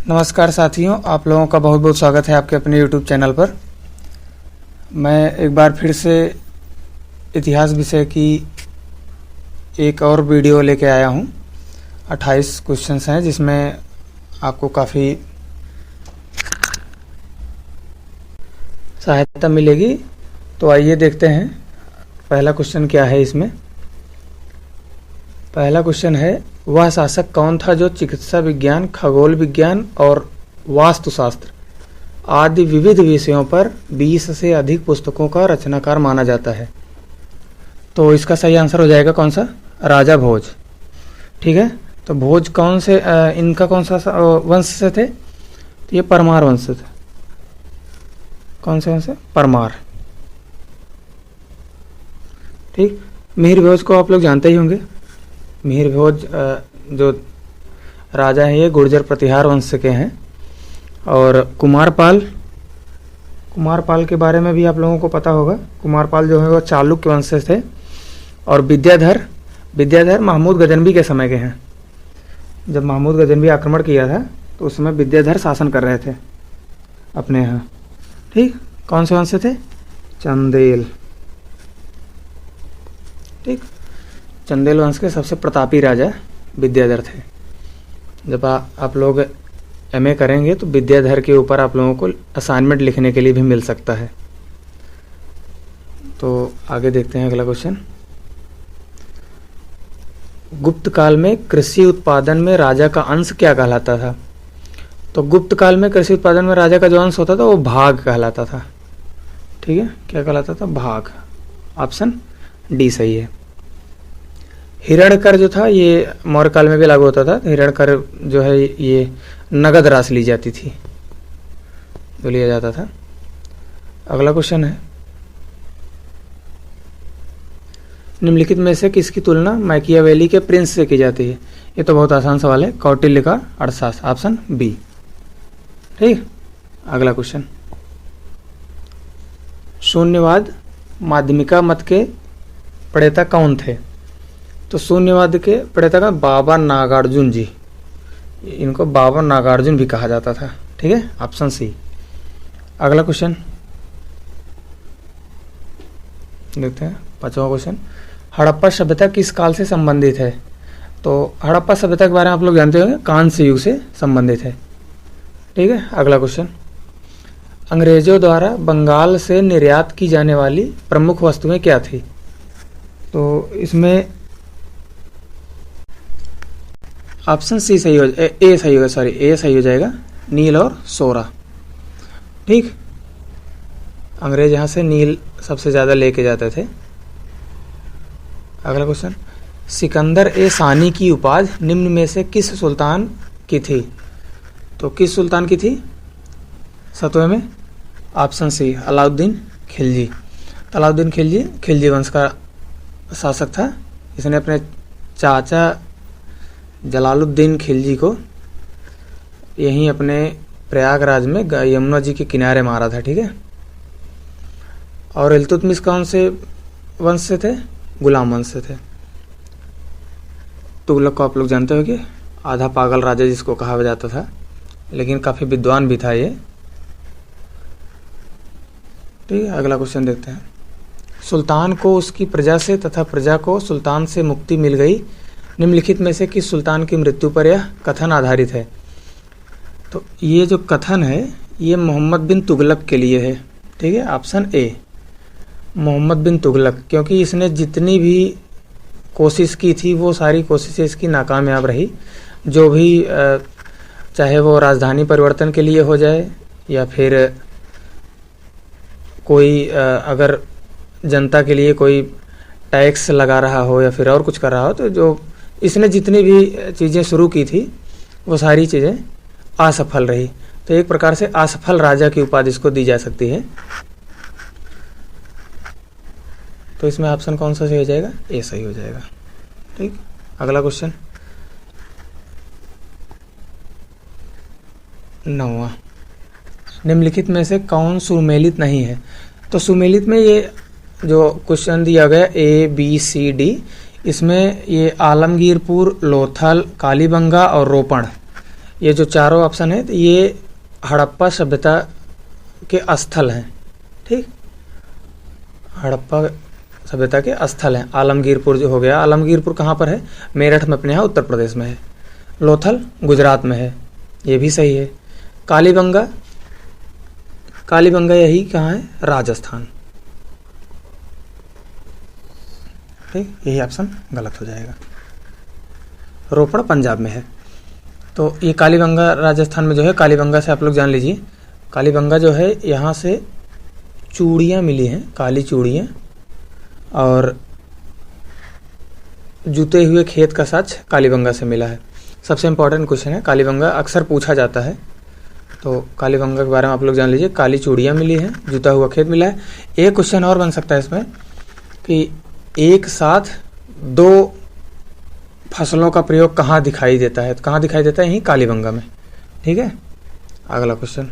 नमस्कार साथियों, आप लोगों का बहुत बहुत स्वागत है आपके अपने YouTube चैनल पर। मैं एक बार फिर से इतिहास विषय की एक और वीडियो लेके आया हूं। 28 क्वेश्चंस हैं जिसमें आपको काफ़ी सहायता मिलेगी। तो आइए देखते हैं पहला क्वेश्चन क्या है। इसमें पहला क्वेश्चन है, वह शासक कौन था जो चिकित्सा विज्ञान, खगोल विज्ञान और वास्तुशास्त्र आदि विविध विषयों पर 20 से अधिक पुस्तकों का रचनाकार माना जाता है? तो इसका सही आंसर हो जाएगा कौन सा? राजा भोज। ठीक है, तो भोज कौन से इनका कौन सा वंश से थे? तो ये परमार वंश से थे। कौन से वंश से? परमार। ठीक। मिहिर भोज को आप लोग जानते ही होंगे। मिहिर भोज जो राजा हैं ये गुर्जर प्रतिहार वंश के हैं। और कुमारपाल के बारे में भी आप लोगों को पता होगा। कुमारपाल जो है वो चालुक्य वंश से थे। और विद्याधर महमूद गजनवी के समय के हैं। जब महमूद गजनवी आक्रमण किया था तो उस समय विद्याधर शासन कर रहे थे अपने यहाँ। ठीक। कौन से वंश से थे? चंदेल। ठीक। चंदेल वंश के सबसे प्रतापी राजा विद्याधर थे। जब आप लोग एमए करेंगे तो विद्याधर के ऊपर आप लोगों को असाइनमेंट लिखने के लिए भी मिल सकता है। तो आगे देखते हैं अगला क्वेश्चन। गुप्त काल में कृषि उत्पादन में राजा का अंश क्या कहलाता था? तो गुप्त काल में कृषि उत्पादन में राजा का जो अंश होता था वो भाग कहलाता था। ठीक है, क्या कहलाता था? भाग। ऑप्शन डी सही है। हिरण्यकर जो था ये मौर्य काल में भी लागू होता था। हिरण्यकर जो है ये नगद राशि ली जाती थी, जो लिया जाता था। अगला क्वेश्चन है, निम्नलिखित में से किसकी तुलना मैकियावेली के प्रिंस से की जाती है? ये तो बहुत आसान सवाल है। कौटिल्य का अर्थशास्त्र। Option B. ठीक। अगला क्वेश्चन, शून्यवाद माध्यमिका मत के प्रणेता कौन थे? तो शून्यवाद के प्रणेता का बाबा नागार्जुन जी। इनको बाबा नागार्जुन भी कहा जाता था। ठीक है, ऑप्शन सी। अगला क्वेश्चन देखते हैं, 5वां क्वेश्चन, हड़प्पा सभ्यता किस काल से संबंधित है? तो हड़प्पा सभ्यता के बारे में आप लोग जानते होंगे, कांस्य युग से संबंधित है। ठीक है। अगला क्वेश्चन, अंग्रेजों द्वारा बंगाल से निर्यात की जाने वाली प्रमुख वस्तुएं क्या थी? तो इसमें ऑप्शन सी सही हो, ए सही होगा, सॉरी ए सही हो जाएगा, नील और सोरा। ठीक। अंग्रेज यहाँ से नील सबसे ज़्यादा लेके जाते थे। अगला क्वेश्चन, सिकंदर ए सानी की उपाधि निम्न में से किस सुल्तान की थी? तो किस सुल्तान की थी 7वें में? Option C, Alauddin Khilji. अलाउद्दीन खिलजी खिलजी वंश का शासक था। इसने अपने चाचा जलालुद्दीन खिलजी को यहीं अपने प्रयागराज में यमुना जी के किनारे मारा था। ठीक है। और इल्तुतमिश कौन से वंश से थे? गुलाम वंश से थे। तुगलक को आप लोग जानते हो कि आधा पागल राजा जिसको कहा जाता था, लेकिन काफ़ी विद्वान भी था ये। ठीक है। अगला क्वेश्चन देखते हैं, सुल्तान को उसकी प्रजा से तथा प्रजा को सुल्तान से मुक्ति मिल गई, निम्नलिखित में से किस सुल्तान की मृत्यु पर यह कथन आधारित है? तो ये जो कथन है ये मोहम्मद बिन तुगलक के लिए है। ठीक है, ऑप्शन ए, मोहम्मद बिन तुगलक, क्योंकि इसने जितनी भी कोशिश की थी वो सारी कोशिशें इसकी नाकामयाब रही। जो भी चाहे वो राजधानी परिवर्तन के लिए हो जाए या फिर कोई अगर जनता के लिए कोई टैक्स लगा रहा हो या फिर और कुछ कर रहा हो, तो जो इसने जितनी भी चीज़ें शुरू की थी वो सारी चीज़ें असफल रही। तो एक प्रकार से असफल राजा की उपाधि इसको दी जा सकती है। तो इसमें ऑप्शन कौन सा सही हो जाएगा? ए सही हो जाएगा। ठीक। अगला क्वेश्चन 9वां, निम्नलिखित में से कौन सुमेलित नहीं है? तो सुमेलित में ये जो क्वेश्चन दिया गया ए बी सी डी, इसमें ये आलमगीरपुर, लोथल, कालीबंगा और रोपण, ये जो चारों ऑप्शन है ये हड़प्पा सभ्यता के स्थल हैं। ठीक, हड़प्पा सभ्यता के स्थल हैं। आलमगीरपुर जो हो गया, आलमगीरपुर कहाँ पर है? मेरठ में अपने यहाँ उत्तर प्रदेश में है। लोथल गुजरात में है, ये भी सही है। कालीबंगा, कालीबंगा यही कहाँ है? राजस्थान। ठीक, यही ऑप्शन गलत हो जाएगा। रोपड़ पंजाब में है। तो ये कालीबंगा राजस्थान में जो है, कालीबंगा से आप लोग जान लीजिए, कालीबंगा जो है यहाँ से चूड़ियाँ मिली हैं, काली चूड़ियाँ, और जूते हुए खेत का साक्ष्य कालीबंगा से मिला है। सबसे इम्पोर्टेंट क्वेश्चन है, कालीबंगा अक्सर पूछा जाता है, तो कालीबंगा के बारे में आप लोग जान लीजिए। काली चूड़ियाँ मिली हैं, जूता हुआ खेत मिला है। एक क्वेश्चन और बन सकता है इसमें कि एक साथ दो फसलों का प्रयोग कहाँ दिखाई देता है? तो कहाँ दिखाई देता है? यहीं कालीबंगा में। ठीक है, अगला क्वेश्चन,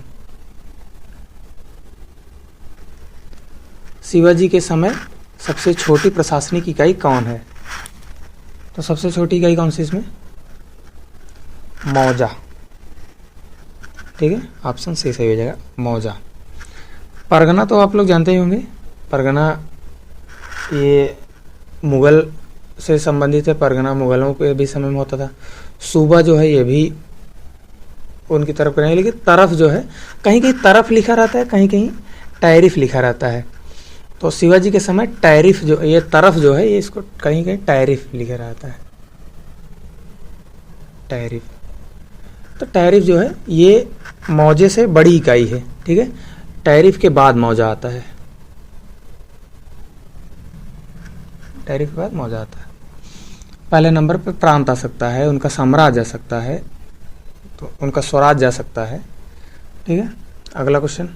शिवाजी के समय सबसे छोटी प्रशासनिक इकाई कौन है? तो सबसे छोटी इकाई कौन सी इसमें? मौजा। ठीक है, ऑप्शन सी सही हो जाएगा, मौजा। परगना तो आप लोग जानते ही होंगे, परगना ये मुगल से संबंधित है, परगना मुगलों के भी समय में होता था। सूबा जो है ये भी उनकी तरफ का नहीं, लेकिन तरफ जो है कहीं कहीं तरफ लिखा रहता है, कहीं कहीं टैरिफ लिखा रहता है। तो शिवाजी के समय टैरिफ जो ये तरफ जो है ये इसको कहीं कहीं टैरिफ लिखा रहता है, टैरिफ। तो टैरिफ जो है ये मौजे से बड़ी इकाई है। ठीक है, टैरिफ के बाद मौजा आता है, टैरिफ के बाद मौजा आता है। पहले नंबर पे प्रांत आ सकता है, उनका साम्राज्य आ सकता है, तो उनका स्वराज जा सकता है। ठीक है, अगला क्वेश्चन,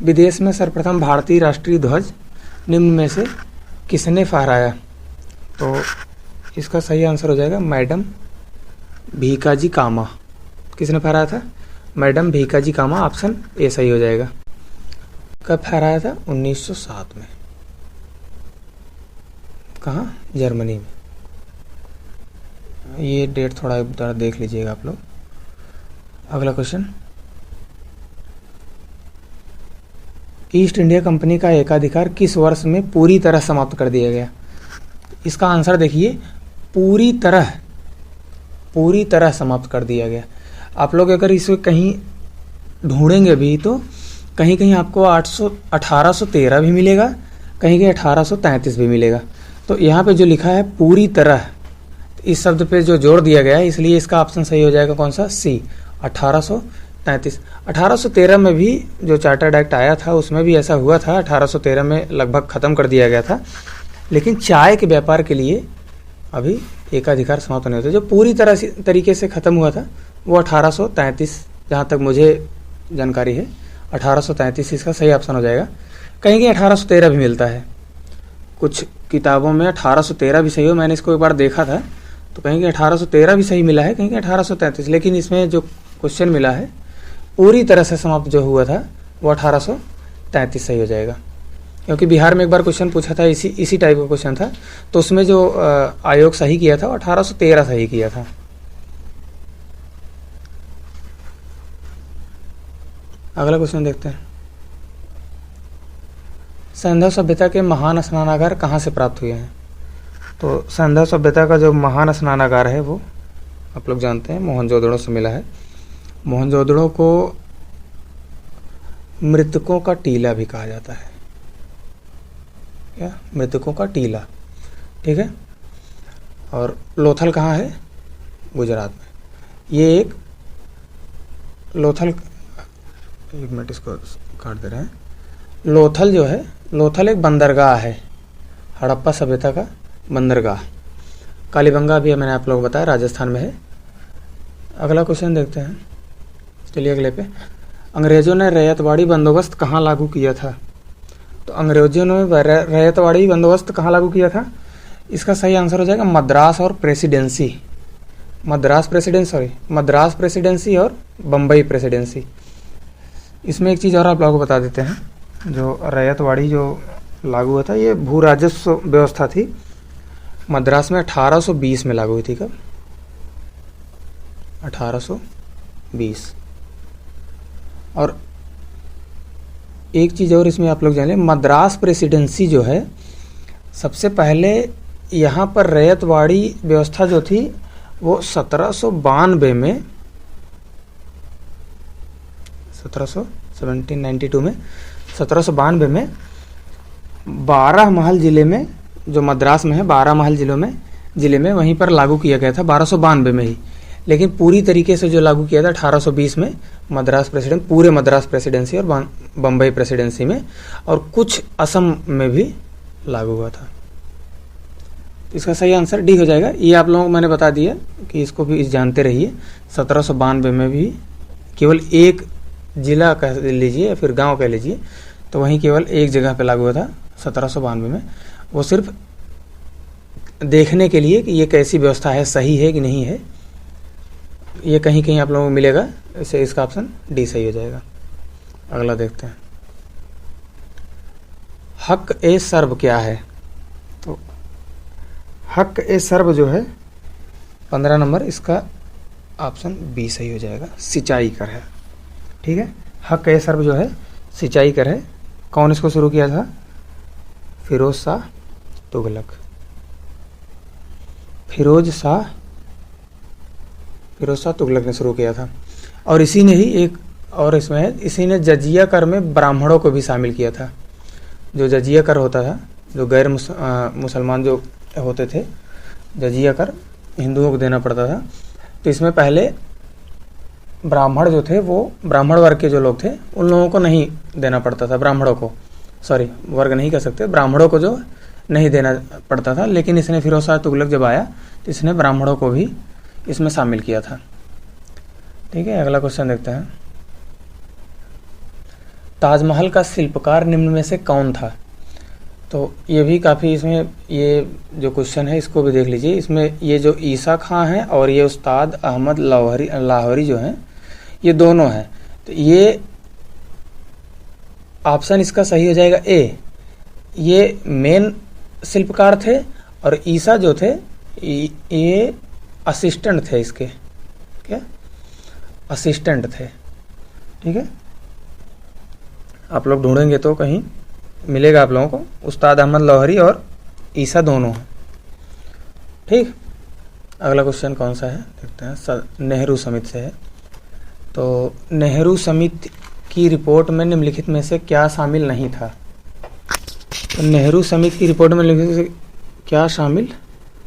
विदेश में सर्वप्रथम भारतीय राष्ट्रीय ध्वज निम्न में से किसने फहराया? तो इसका सही आंसर हो जाएगा मैडम भीकाजी कामा। किसने फहराया था? Madam Bhikaji Cama, option A सही हो जाएगा। कब फहराया था? 1907 में। कहाँ? जर्मनी में। ये डेट थोड़ा देख लीजिएगा आप लोग। अगला क्वेश्चन, ईस्ट इंडिया कंपनी का एकाधिकार किस वर्ष में पूरी तरह समाप्त कर दिया गया? इसका आंसर देखिए, पूरी तरह समाप्त कर दिया गया। आप लोग अगर इसे कहीं ढूंढेंगे भी तो कहीं कहीं आपको 1813 भी मिलेगा, कहीं कहीं 1833 भी मिलेगा। तो यहाँ पे जो लिखा है पूरी तरह, इस शब्द पे जो जोड़ दिया गया है, इसलिए इसका ऑप्शन सही हो जाएगा कौन सा? सी, 1833। 1813 में भी जो चार्टर्ड एक्ट आया था उसमें भी ऐसा हुआ था, 1813 में लगभग ख़त्म कर दिया गया था। लेकिन चाय के व्यापार के लिए अभी एकाधिकार समाप्त नहीं होता। जो पूरी तरीके से ख़त्म हुआ था वो 1833, जहाँ तक मुझे जानकारी है 1833 इसका सही ऑप्शन हो जाएगा। कहीं कहीं 1813 भी मिलता है, कुछ किताबों में 1813 भी सही हो, मैंने इसको एक बार देखा था, तो कहीं कहीं 1813 भी सही मिला है, कहीं कहीं 1833, लेकिन इसमें जो क्वेश्चन मिला है पूरी तरह से समाप्त जो हुआ था वो 1833 सही हो जाएगा। क्योंकि बिहार में एक बार क्वेश्चन पूछा था, इसी टाइप का क्वेश्चन था, तो उसमें जो आयोग सही किया था वो 1813 सही किया था। अगला क्वेश्चन देखते हैं, सैंधव सभ्यता के महान स्नानागार कहाँ से प्राप्त हुए हैं? तो सैंधव सभ्यता का जो महान स्नानागार है वो आप लोग जानते हैं मोहनजोदड़ो से मिला है। मोहनजोदड़ो को मृतकों का टीला भी कहा जाता है, क्या? मृतकों का टीला। ठीक है, और लोथल कहाँ है? गुजरात में। ये एक लोथल, एक मिनट इसको काट दे रहे हैं। लोथल जो है, लोथल एक बंदरगाह है, हड़प्पा सभ्यता का बंदरगाह। कालीबंगा भी मैंने आप लोगों को बताया राजस्थान में है। अगला क्वेश्चन देखते हैं, चलिए अगले पे। अंग्रेजों ने रैयतवाड़ी बंदोबस्त कहाँ लागू किया था? तो अंग्रेजों ने रैयतवाड़ी बंदोबस्त कहाँ लागू किया था? इसका सही आंसर हो जाएगा मद्रास और प्रेसिडेंसी, मद्रास प्रेसिडेंसी और बम्बई प्रेसिडेंसी। इसमें एक चीज़ और आप लोगों को बता देते हैं, जो रैयतवाड़ी जो लागू हुआ था ये भू राजस्व व्यवस्था थी। मद्रास में 1820 में लागू हुई थी। कब? 1820। और एक चीज़ और इसमें आप लोग जान लें, मद्रास प्रेसिडेंसी जो है, सबसे पहले यहाँ पर रैयतवाड़ी व्यवस्था जो थी वो 1792 में 1792 में 1792 में बारामहल ज़िले में, जो मद्रास में है, बारामहल ज़िले में वहीं पर लागू किया गया था 1292 में ही। लेकिन पूरी तरीके से जो लागू किया था 1820 में मद्रास प्रेसिडेंट, पूरे मद्रास प्रेसिडेंसी और बम्बई प्रेसिडेंसी में, और कुछ असम में भी लागू हुआ था। तो इसका सही आंसर डी हो जाएगा। ये आप लोगों को मैंने बता दिया कि इसको भी जानते रहिए। 1792 में भी केवल एक जिला कह लीजिए या फिर गांव कह लीजिए, तो वहीं केवल एक जगह पे लागू हुआ था 1792 में। वो सिर्फ देखने के लिए कि ये कैसी व्यवस्था है, सही है कि नहीं है। ये कहीं कहीं आप लोगों को मिलेगा, इससे इसका ऑप्शन डी सही हो जाएगा। अगला देखते हैं, हक ए सर्व क्या है? तो हक ए सर्व जो है 15 नंबर, इसका ऑप्शन बी सही हो जाएगा, सिंचाई कर है। ठीक है, हक ए सर्व जो है सिंचाई कर है। कौन इसको शुरू किया था? फिरोज शाह तुगलक। फिरोज शाह तुगलक ने शुरू किया था। और इसी ने ही एक और इसमें है, इसी ने जजिया कर में ब्राह्मणों को भी शामिल किया था। जो जजिया कर होता था, जो गैर मुसलमान जो होते थे, जजिया कर हिंदुओं को देना पड़ता था। तो इसमें पहले ब्राह्मण जो थे, वो ब्राह्मण वर्ग के जो लोग थे, उन लोगों को नहीं देना पड़ता था। ब्राह्मणों को, सॉरी वर्ग नहीं कह सकते, ब्राह्मणों को जो नहीं देना पड़ता था। लेकिन इसने फिरोज शाह तुगलक जब आया तो इसने ब्राह्मणों को भी इसमें शामिल किया था। ठीक है, अगला क्वेश्चन देखते हैं, ताजमहल का शिल्पकार निम्न में से कौन था? तो ये भी काफ़ी, इसमें ये जो क्वेश्चन है इसको भी देख लीजिए। इसमें ये जो ईसा खां हैं और ये उस्ताद अहमद लाहौरी जो हैं, ये दोनों हैं। तो ये ऑप्शन इसका सही हो जाएगा ए। ये मेन शिल्पकार थे और ईसा जो थे ये असिस्टेंट थे इसके। क्या? असिस्टेंट थे। ठीक है, आप लोग ढूंढेंगे तो कहीं मिलेगा आप लोगों को, उस्ताद अहमद लाहौरी और ईसा दोनों हैं। ठीक, अगला क्वेश्चन कौन सा है देखते हैं, नेहरू समिति से है। तो नेहरू समिति की रिपोर्ट में निम्नलिखित में से क्या शामिल नहीं था? तो नेहरू समिति की रिपोर्ट में निम्नलिखित में से क्या शामिल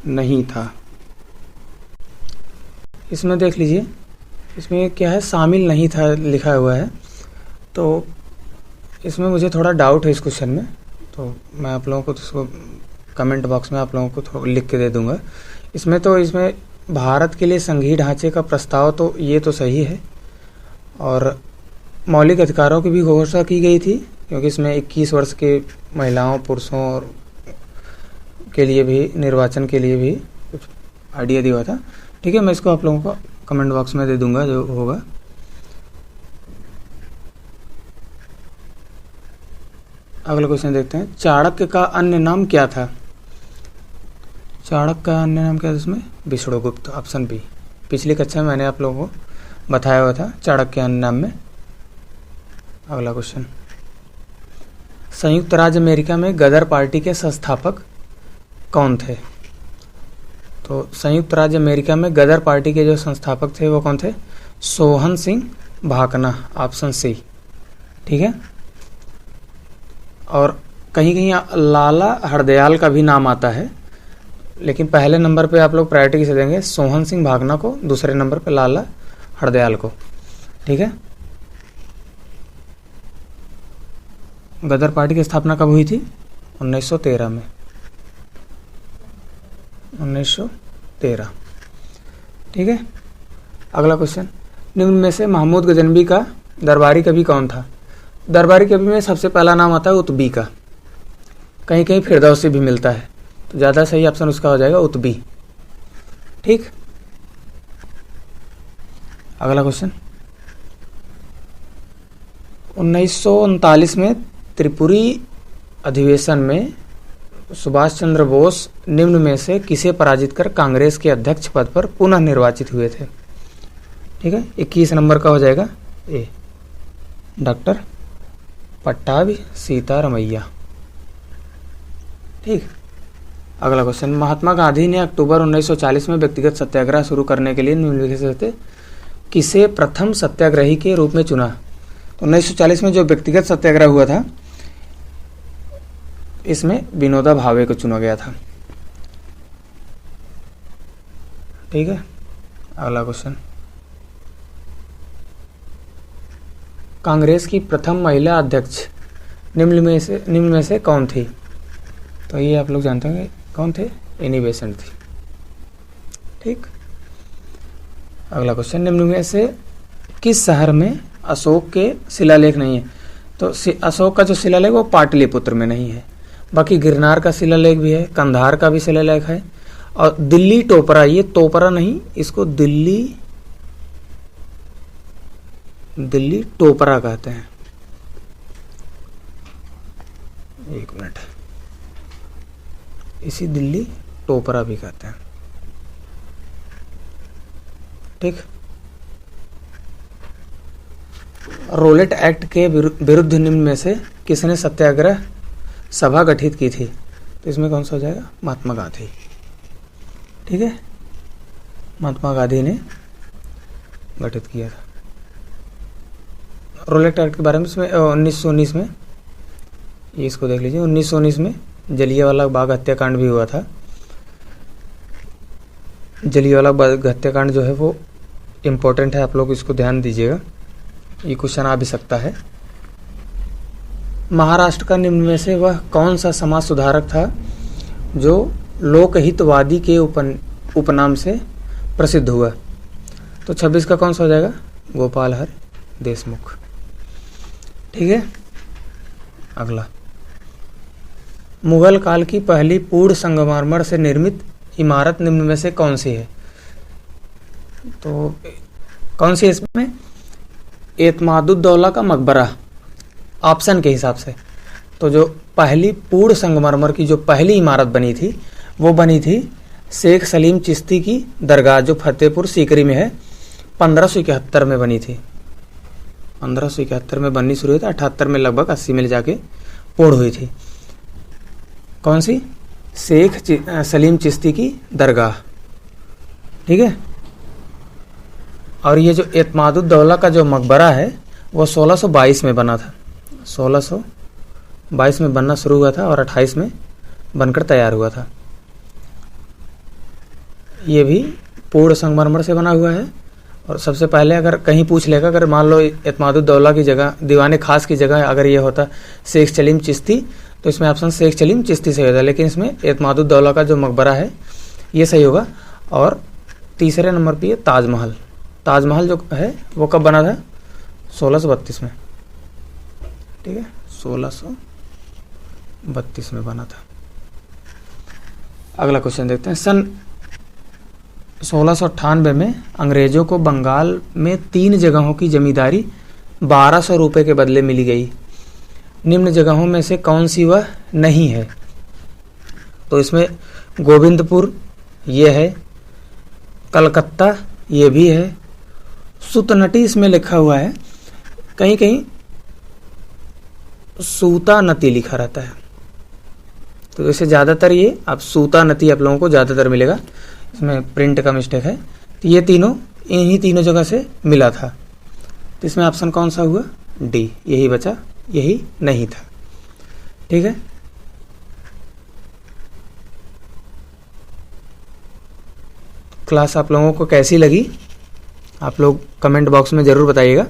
नहीं था? इसमें देख लीजिए, इसमें क्या है, शामिल नहीं था लिखा हुआ है। तो इसमें मुझे थोड़ा डाउट है इस क्वेश्चन में, तो मैं आप लोगों को इसको कमेंट बॉक्स में आप लोगों को थोड़ा लिख के दे दूंगा। इसमें भारत के लिए संघीय ढांचे का प्रस्ताव, तो ये तो सही है। और मौलिक अधिकारों की भी घोषणा की गई थी, क्योंकि इसमें 21 वर्ष के महिलाओं पुरुषों और के लिए भी, निर्वाचन के लिए भी कुछ आइडिया दिया था। ठीक है, मैं इसको आप लोगों को कमेंट बॉक्स में दे दूंगा जो होगा। अगला क्वेश्चन देखते हैं, चाणक्य का अन्य नाम क्या था? चाणक्य का अन्य नाम क्या था इसमें? Vishnugupta, option B. पिछली कक्षा में मैंने आप लोगों को बताया हुआ था चाणक्य के अन्य नाम में। अगला क्वेश्चन, संयुक्त राज्य अमेरिका में गदर पार्टी के संस्थापक कौन थे? तो संयुक्त राज्य अमेरिका में गदर पार्टी के जो संस्थापक थे वो कौन थे? Sohan Singh Bhakna, option C. ठीक है, और कहीं कहीं लाला हरदयाल का भी नाम आता है, लेकिन पहले नंबर पे आप लोग प्रायोरिटी से देंगे सोहन सिंह भाकना को, दूसरे नंबर पे लाला हरदयाल को। ठीक है, गदर पार्टी की स्थापना कब हुई थी? 1913 में, 1913। ठीक है, अगला क्वेश्चन, निम्न में से महमूद गजनवी का दरबारी कवि कौन था? दरबारी कवि में सबसे पहला नाम आता है उतबी का, कहीं कहीं फिरदौसी भी मिलता है, तो ज़्यादा सही ऑप्शन उसका हो जाएगा उतबी। ठीक, अगला क्वेश्चन, 1939 में त्रिपुरी अधिवेशन में सुभाष चंद्र बोस निम्न में से किसे पराजित कर कांग्रेस के अध्यक्ष पद पर पुनः निर्वाचित हुए थे? ठीक है, 21 नंबर का हो जाएगा ए, डॉक्टर पट्टाभी सीतारमैया। ठीक। अगला क्वेश्चन, महात्मा गांधी ने अक्टूबर 1940 में व्यक्तिगत सत्याग्रह शुरू करने के लिए निम्नलिखित से किसे प्रथम सत्याग्रही के रूप में चुना? तो 1940 में जो व्यक्तिगत सत्याग्रह हुआ था, इसमें विनोबा भावे को चुना गया था। ठीक है। अगला क्वेश्चन, कांग्रेस की प्रथम महिला अध्यक्ष निम्न में से कौन थी? तो ये आप लोग जानते होंगे कौन थे, एनी बेसेंट थी। ठीक। अगला क्वेश्चन, निम्न में से किस शहर में अशोक के शिलालेख नहीं है? तो अशोक का जो शिलालेख वो पाटलिपुत्र में नहीं है, बाकी गिरनार का शिलालेख भी है, कंधार का भी शिलालेख है, और दिल्ली टोपरा, ये तोपरा नहीं, इसको दिल्ली टोपरा कहते हैं। एक मिनट, इसी दिल्ली टोपरा भी कहते हैं। ठीक। रोलेट एक्ट के विरुद्ध निम्न में से किसने सत्याग्रह सभा गठित की थी? तो इसमें कौन सा हो जाएगा? महात्मा गांधी। ठीक है, महात्मा गांधी ने गठित किया था। रोलेट एक्ट के बारे में इसमें 1919 में, ये इसको देख लीजिए, 1919 में जलियांवाला बाग हत्याकांड भी हुआ था। जलियांवाला बाग हत्याकांड जो है वो इम्पोर्टेंट है, आप लोग इसको ध्यान दीजिएगा, ये क्वेश्चन आ भी सकता है। महाराष्ट्र का निम्न में से वह कौन सा समाज सुधारक था जो लोकहितवादी के उपनाम से प्रसिद्ध हुआ? तो 26 का कौन सा हो जाएगा? गोपाल हर देशमुख। ठीक है। अगला, मुगल काल की पहली पूर्ण संगमरमर से निर्मित इमारत निम्न में से कौन सी है? तो कौन सी है इसमें? एतमादुद्दौला का मकबरा, ऑप्शन के हिसाब से। तो जो पहली पूर्ण संगमरमर की जो पहली इमारत बनी थी, वो बनी थी शेख सलीम चिश्ती की दरगाह, जो फतेहपुर सीकरी में है, 1571 में बनी थी। 1571 में बननी शुरू हुई थी, 78 में लगभग 80 में जाके पूर्ण हुई थी। कौन सी? शेख सलीम चिश्ती की दरगाह। ठीक है। और ये जो एतमादुद्दौला का जो मकबरा है वो 1622 में बना था। 1622 में बनना शुरू हुआ था और 28 में बनकर तैयार हुआ था। ये भी पूर्ण संगमरमर से बना हुआ है। और सबसे पहले अगर कहीं पूछ लेगा, अगर मान लो एतमादुद्दौला की जगह, दीवाने खास की जगह अगर ये होता शेख सलीम चिश्ती, तो इसमें ऑप्शन शेख सलीम चिश्ती सही होता, लेकिन इसमें एतमादुद्दौला का जो मकबरा है ये सही होगा। और तीसरे नंबर पे ताजमहल। ताजमहल जो है वो कब बना था? 1632 में। ठीक है, 1632 में बना था। अगला क्वेश्चन देखते हैं। सन 1698 में अंग्रेजों को बंगाल में 3 जगहों की जमींदारी 1200 रुपये के बदले मिली गई। निम्न जगहों में से कौन सी वह नहीं है? तो इसमें गोविंदपुर ये है, कलकत्ता ये भी है, सुतनटी इसमें लिखा हुआ है, कहीं कहीं सूतानती लिखा रहता है। तो इसे ज़्यादातर ये आप सूतानती आप लोगों को ज़्यादातर मिलेगा, इसमें प्रिंट का मिस्टेक है। तो ये तीनों इन्हीं तीनों जगह से मिला था। तो इसमें ऑप्शन कौन सा हुआ? डी, यही बचा, यही नहीं था। ठीक है। क्लास आप लोगों को कैसी लगी आप लोग कमेंट बॉक्स में ज़रूर बताइएगा।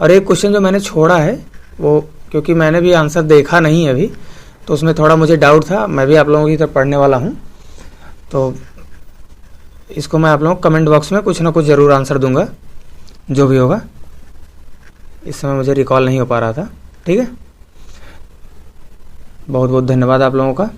और एक क्वेश्चन जो मैंने छोड़ा है वो, क्योंकि मैंने भी आंसर देखा नहीं अभी, तो उसमें थोड़ा मुझे डाउट था, मैं भी आप लोगों की तरफ पढ़ने वाला हूँ, तो इसको मैं आप लोगों को कमेंट बॉक्स में कुछ ना कुछ ज़रूर आंसर दूंगा, जो भी होगा। इस समय मुझे रिकॉल नहीं हो पा रहा था। ठीक है, बहुत बहुत धन्यवाद आप लोगों का।